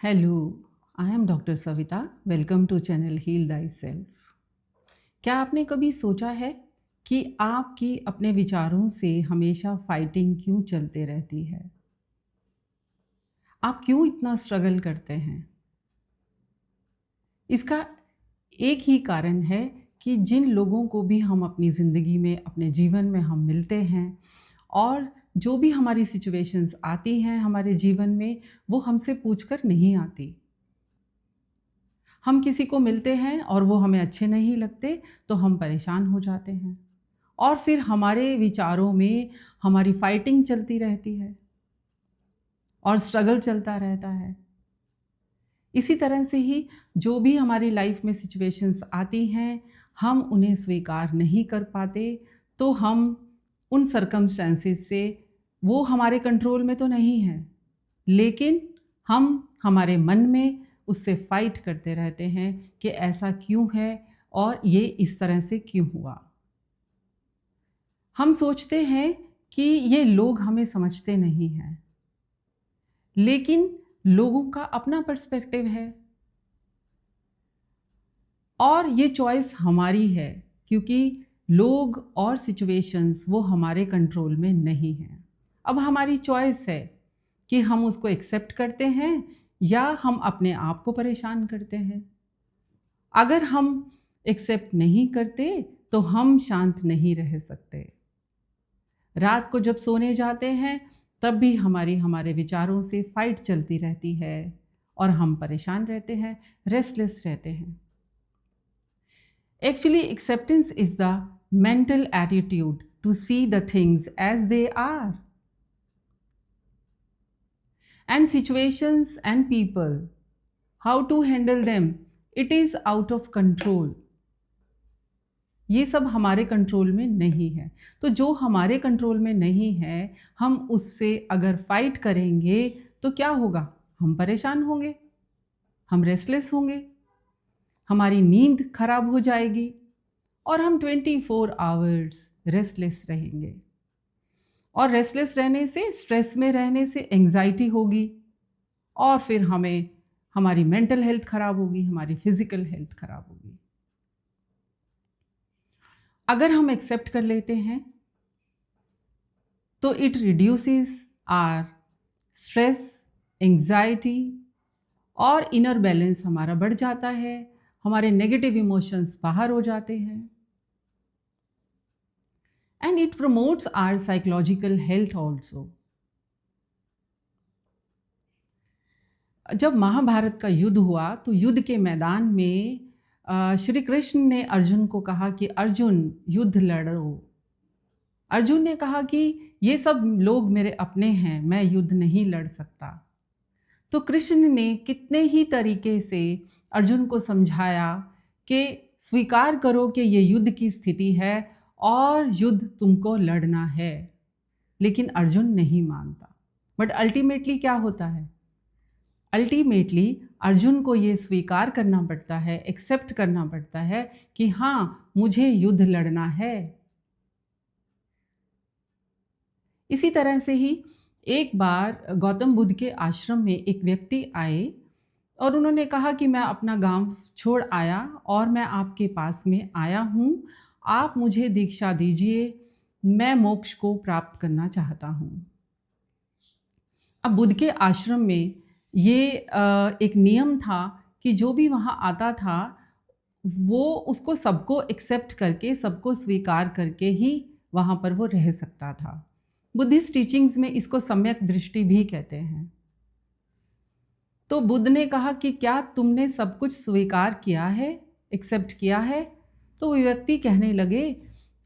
Hello, I am doctor Savita. Welcome to channel heal thyself. क्या आपने कभी सोचा है कि आपकी अपने विचारों से हमेशा फाइटिंग क्यों चलते रहती है? आप क्यों इतना स्ट्रगल करते हैं? इसका एक ही कारण है कि जिन लोगों को भी हम अपनी ज़िंदगी में, अपने जीवन में हम मिलते हैं और जो भी हमारी सिचुएशंस आती हैं हमारे जीवन में, वो हमसे पूछकर नहीं आती। हम किसी को मिलते हैं और वो हमें अच्छे नहीं लगते तो हम परेशान हो जाते हैं और फिर हमारे विचारों में हमारी फाइटिंग चलती रहती है और स्ट्रगल चलता रहता है। इसी तरह से ही जो भी हमारी लाइफ में सिचुएशंस आती हैं, हम उन्हें स्वीकार नहीं कर पाते, तो हम उन सर्कमस्टेंसेस से, वो हमारे कंट्रोल में तो नहीं है, लेकिन हम हमारे मन में उससे फाइट करते रहते हैं कि ऐसा क्यों है और ये इस तरह से क्यों हुआ। हम सोचते हैं कि ये लोग हमें समझते नहीं हैं, लेकिन लोगों का अपना पर्सपेक्टिव है और ये चॉइस हमारी है, क्योंकि लोग और सिचुएशंस वो हमारे कंट्रोल में नहीं हैं। अब हमारी चॉइस है कि हम उसको एक्सेप्ट करते हैं या हम अपने आप को परेशान करते हैं। अगर हम एक्सेप्ट नहीं करते तो हम शांत नहीं रह सकते। रात को जब सोने जाते हैं तब भी हमारे विचारों से फाइट चलती रहती है और हम परेशान रहते हैं, रेस्टलेस रहते हैं। Actually, acceptance is the mental attitude to see the things as they are. And situations and people, how to handle them, it is out of control. ये सब हमारे कंट्रोल में नहीं है। तो जो हमारे कंट्रोल में नहीं है, हम उससे अगर फाइट करेंगे तो क्या होगा? हम परेशान होंगे, हम रेस्टलेस होंगे, हमारी नींद खराब हो जाएगी और हम 24 आवर्स रेस्टलेस रहेंगे। और रेस्टलेस रहने से, स्ट्रेस में रहने से एंग्जाइटी होगी और फिर हमें हमारी मेंटल हेल्थ खराब होगी, हमारी फिजिकल हेल्थ खराब होगी। अगर हम एक्सेप्ट कर लेते हैं तो it reduces our stress, anxiety और इनर बैलेंस हमारा बढ़ जाता है, हमारे नेगेटिव इमोशंस बाहर हो जाते हैं and it promotes our psychological health also. जब महाभारत का युद्ध हुआ तो युद्ध के मैदान में श्री कृष्ण ने अर्जुन को कहा कि अर्जुन युद्ध लड़ो। अर्जुन ने कहा कि ये सब लोग मेरे अपने हैं, मैं युद्ध नहीं लड़ सकता। तो कृष्ण ने कितने ही तरीके से अर्जुन को समझाया कि स्वीकार करो कि ये युद्ध की स्थिति है और युद्ध तुमको लड़ना है, लेकिन अर्जुन नहीं मानता। बट अल्टीमेटली क्या होता है? अल्टीमेटली अर्जुन को ये स्वीकार करना पड़ता है, एक्सेप्ट करना पड़ता है कि हाँ, मुझे युद्ध लड़ना है। इसी तरह से ही एक बार गौतम बुद्ध के आश्रम में एक व्यक्ति आए और उन्होंने कहा कि मैं अपना गांव छोड़ आया और मैं आपके पास में आया हूँ, आप मुझे दीक्षा दीजिए, मैं मोक्ष को प्राप्त करना चाहता हूँ। अब बुद्ध के आश्रम में ये एक नियम था कि जो भी वहाँ आता था वो उसको सबको एक्सेप्ट करके, सबको स्वीकार करके ही वहाँ पर वो रह सकता था। बुद्धिस्ट टीचिंग्स में इसको सम्यक दृष्टि भी कहते हैं। तो बुद्ध ने कहा कि क्या तुमने सब कुछ स्वीकार किया है, एक्सेप्ट किया है? तो वो व्यक्ति कहने लगे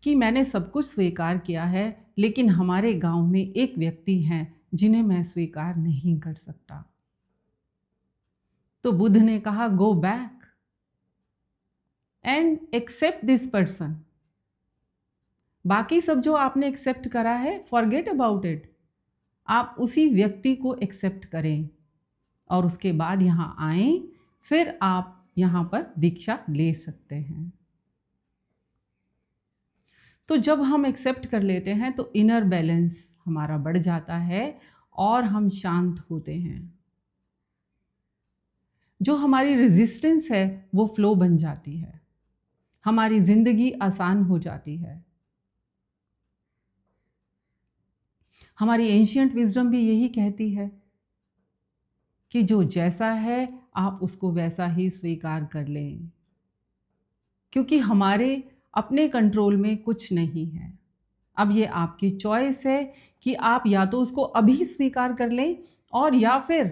कि मैंने सब कुछ स्वीकार किया है, लेकिन हमारे गांव में एक व्यक्ति हैं जिन्हें मैं स्वीकार नहीं कर सकता। तो बुद्ध ने कहा go back and accept this person. बाकी सब जो आपने एक्सेप्ट करा है, फॉरगेट अबाउट इट। आप उसी व्यक्ति को एक्सेप्ट करें और उसके बाद यहाँ आए, फिर आप यहाँ पर दीक्षा ले सकते हैं। तो जब हम एक्सेप्ट कर लेते हैं तो इनर बैलेंस हमारा बढ़ जाता है और हम शांत होते हैं। जो हमारी रेजिस्टेंस है वो फ्लो बन जाती है, हमारी ज़िंदगी आसान हो जाती है। हमारी एंशिएंट विज़डम भी यही कहती है कि जो जैसा है आप उसको वैसा ही स्वीकार कर लें, क्योंकि हमारे अपने कंट्रोल में कुछ नहीं है। अब ये आपकी चॉइस है कि आप या तो उसको अभी स्वीकार कर लें और या फिर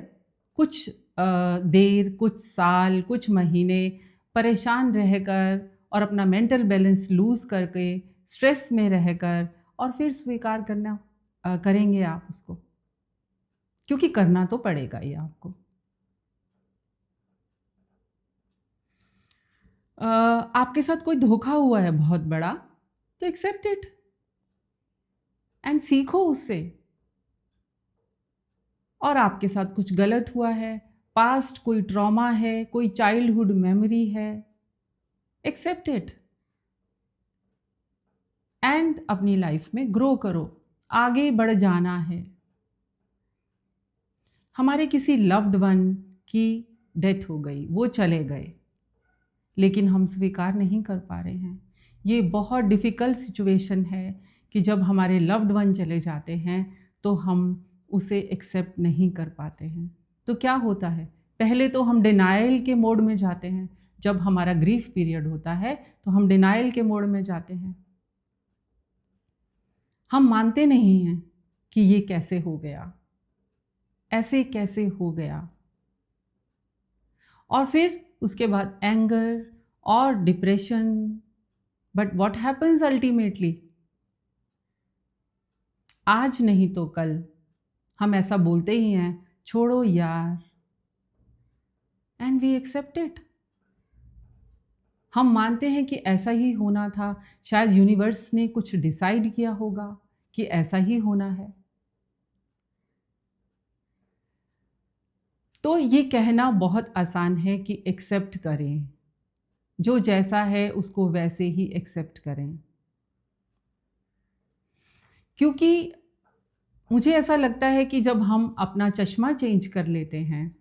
कुछ देर, कुछ साल, कुछ महीने परेशान रहकर और अपना मेंटल बैलेंस लूज़ करके, स्ट्रेस में रहकर और फिर स्वीकार करना करेंगे आप उसको, क्योंकि करना तो पड़ेगा ही आपको। आपके साथ कोई धोखा हुआ है बहुत बड़ा, तो एक्सेप्ट इट एंड सीखो उससे। और आपके साथ कुछ गलत हुआ है, पास्ट कोई ट्रॉमा है, कोई चाइल्डहुड मेमोरी है, एक्सेप्ट इट एंड अपनी लाइफ में ग्रो करो, आगे बढ़ जाना है। हमारे किसी लव्ड वन की डेथ हो गई, वो चले गए, लेकिन हम स्वीकार नहीं कर पा रहे हैं। ये बहुत डिफ़िकल्ट सिचुएशन है कि जब हमारे लव्ड वन चले जाते हैं तो हम उसे एक्सेप्ट नहीं कर पाते हैं। तो क्या होता है, पहले तो हम डिनायल के मोड में जाते हैं। जब हमारा ग्रीफ पीरियड होता है तो हम डिनायल के मोड में जाते हैं। हम मानते नहीं हैं कि ये कैसे हो गया, ऐसे कैसे हो गया। और फिर उसके बाद एंगर और depression. But what happens ultimately, आज नहीं तो कल हम ऐसा बोलते ही हैं, छोड़ो यार, एंड वी एक्सेप्ट इट। हम मानते हैं कि ऐसा ही होना था, शायद यूनिवर्स ने कुछ डिसाइड किया होगा कि ऐसा ही होना है। तो ये कहना बहुत आसान है कि एक्सेप्ट करें, जो जैसा है उसको वैसे ही एक्सेप्ट करें, क्योंकि मुझे ऐसा लगता है कि जब हम अपना चश्मा चेंज कर लेते हैं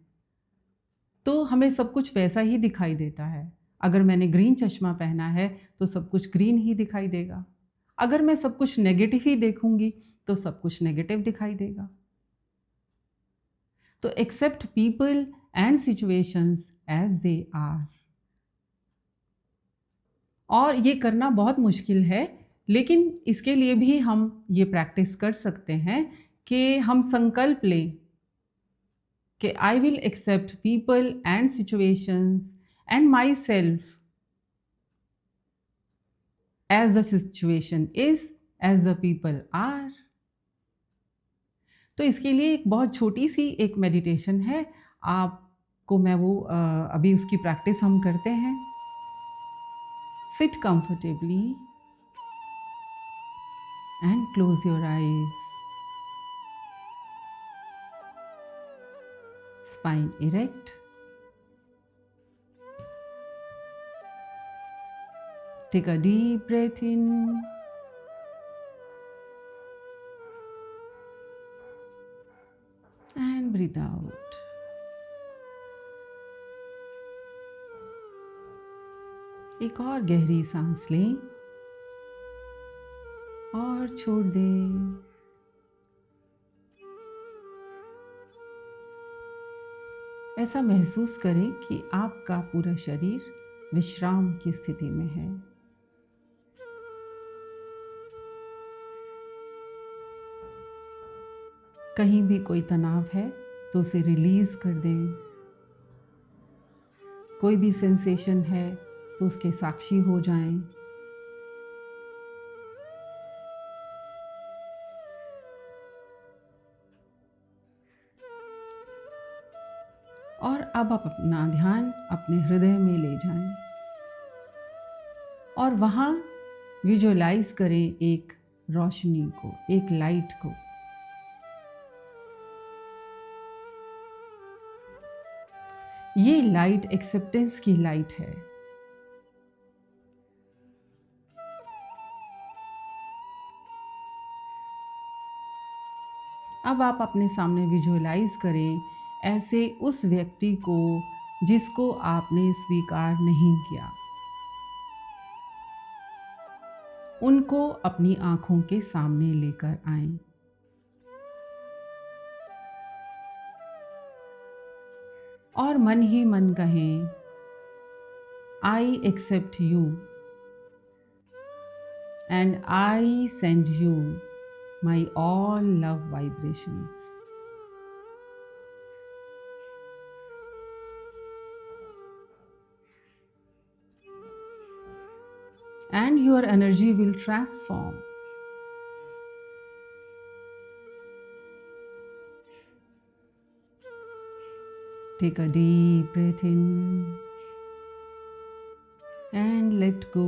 तो हमें सब कुछ वैसा ही दिखाई देता है। अगर मैंने ग्रीन चश्मा पहना है तो सब कुछ ग्रीन ही दिखाई देगा। अगर मैं सब कुछ नेगेटिव ही देखूंगी तो सब कुछ नेगेटिव दिखाई देगा। तो accept people and situations as they are. और ये करना बहुत मुश्किल है, लेकिन इसके लिए भी हम ये प्रैक्टिस कर सकते हैं कि हम संकल्प लें कि I will accept people and situations and myself as the situation is, as the people are। तो इसके लिए एक बहुत छोटी सी एक मेडिटेशन है, आपको मैं वो अभी उसकी प्रैक्टिस हम करते हैं। Seat comfortably and close your eyes, spine erect. Take a deep breath in and breathe out। एक और गहरी सांस लें और छोड़ दें। ऐसा महसूस करें कि आपका पूरा शरीर विश्राम की स्थिति में है। कहीं भी कोई तनाव है तो उसे रिलीज कर दें। कोई भी सेंसेशन है तो उसके साक्षी हो जाएं। और अब आप अपना ध्यान अपने हृदय में ले जाएं और वहाँ विजुअलाइज करें एक रोशनी को, एक लाइट को। ये लाइट एक्सेप्टेंस की लाइट है। अब आप अपने सामने विजुअलाइज करें ऐसे उस व्यक्ति को जिसको आपने स्वीकार नहीं किया, उनको अपनी आंखों के सामने लेकर आएं। और मन ही मन कहें, I accept you and I send you my all love vibrations. And your energy will transform. Take a deep breath in and let go.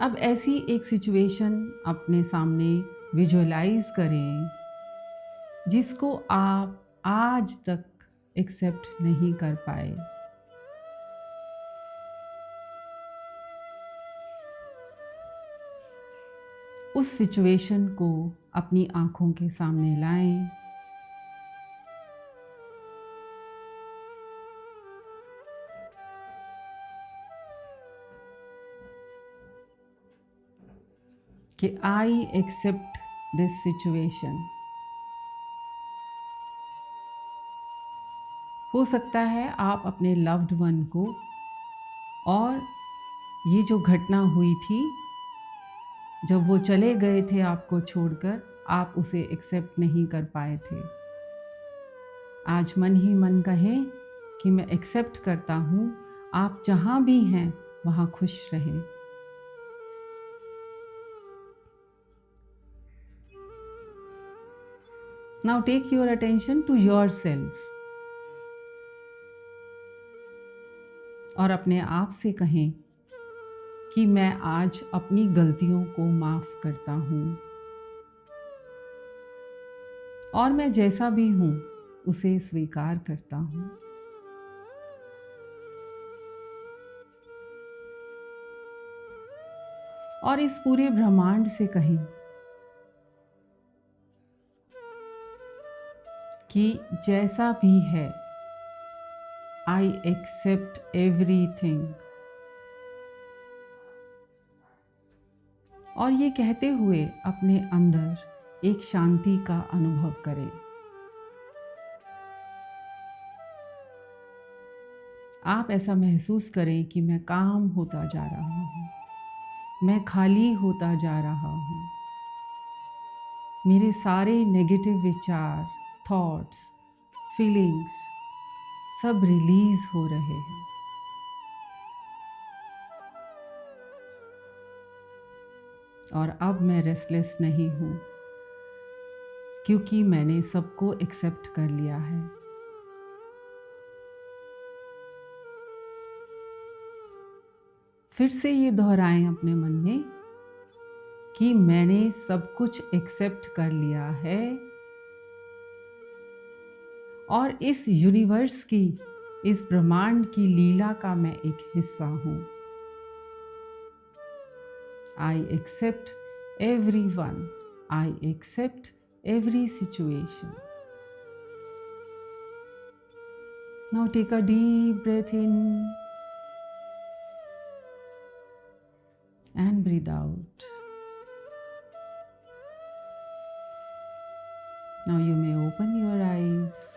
अब ऐसी एक सिचुएशन अपने सामने विजुअलाइज करें जिसको आप आज तक एक्सेप्ट नहीं कर पाए। उस सिचुएशन को अपनी आंखों के सामने लाएं। कि आई एक्सेप्ट दिस सिचुएशन। हो सकता है आप अपने लव्ड वन को और ये जो घटना हुई थी जब वो चले गए थे आपको छोड़कर, आप उसे एक्सेप्ट नहीं कर पाए थे। आज मन ही मन कहें कि मैं एक्सेप्ट करता हूँ, आप जहाँ भी हैं वहाँ खुश रहें। Now take your attention to yourself और अपने आप से कहें कि मैं आज अपनी गलतियों को माफ़ करता हूँ और मैं जैसा भी हूँ उसे स्वीकार करता हूँ। और इस पूरे ब्रह्मांड से कहें कि जैसा भी है, आई एक्सेप्ट एवरीथिंग। और ये कहते हुए अपने अंदर एक शांति का अनुभव करें। आप ऐसा महसूस करें कि मैं काम होता जा रहा हूँ, मैं खाली होता जा रहा हूँ। मेरे सारे नेगेटिव विचार, थॉट्स, फीलिंग्स सब रिलीज हो रहे हैं। और अब मैं रेस्टलेस नहीं हूँ क्योंकि मैंने सबको एक्सेप्ट कर लिया है। फिर से ये दोहराएं अपने मन में कि मैंने सब कुछ एक्सेप्ट कर लिया है और इस यूनिवर्स की, इस ब्रह्मांड की लीला का मैं एक हिस्सा हूँ। I accept everyone. I accept every situation. Now take a deep breath in and breathe out. Now you may open your eyes.